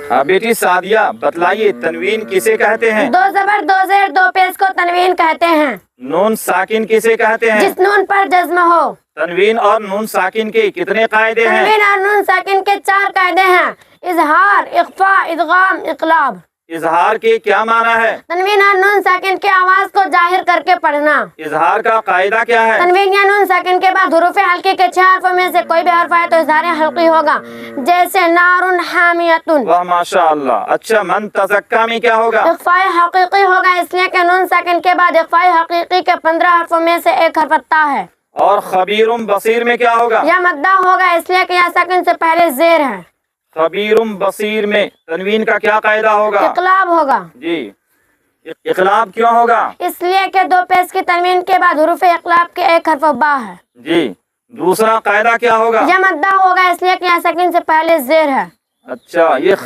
ہاں بیٹی سعدیہ بتلائیے تنوین کسے کہتے ہیں؟ دو زبر دو زیر دو پیش کو تنوین کہتے ہیں۔ نون ساکن کسے کہتے ہیں؟ جس نون پر جزم ہو۔ تنوین اور نون ساکن کے کتنے قاعدے ہیں؟ تنوین اور نون ساکن کے 4 قاعدے ہیں: اظہار، اخفاء، ادغام، اقلاب۔ اظہار کے کیا معنی ہے؟ تنوین اور نون ساکن کے آواز کو ظاہر کر کے پڑھنا۔ اظہار کا قاعدہ کیا ہے؟ تنوین یا نون ساکن کے بعد حروف حلقی کے 6 حرفوں میں سے کوئی بھی حرف آئے تو اظہار حلقی ہوگا، جیسے نارن حامیتن۔ واہ ماشاء اللہ۔ اچھا من تزکا میں کیا ہوگا؟ اخفاء حقیقی ہوگا، اس لیے کہ نون ساکن کے بعد اخفاء حقیقی کے 15 حرفوں میں سے ایک حرف تا ہے۔ اور خبیرم بصیر میں کیا ہوگا؟ یا مدہ ہوگا، اس لیے کہ یا ساکن سے پہلے زیر ہے۔ خبیرم بصیر میں تنوین کا کیا قاعدہ ہوگا؟ اقلاب ہوگا۔ جی اقلاب کیوں ہوگا؟ اس لیے کہ 2 پیش کی تنوین کے بعد حروف اقلاب کے ایک حرف با ہے۔ جی دوسرا قاعدہ کیا ہوگا؟ یا مدہ ہوگا، اس لیے کہ یا ساکن سے پہلے زیر ہے۔ اچھا یہ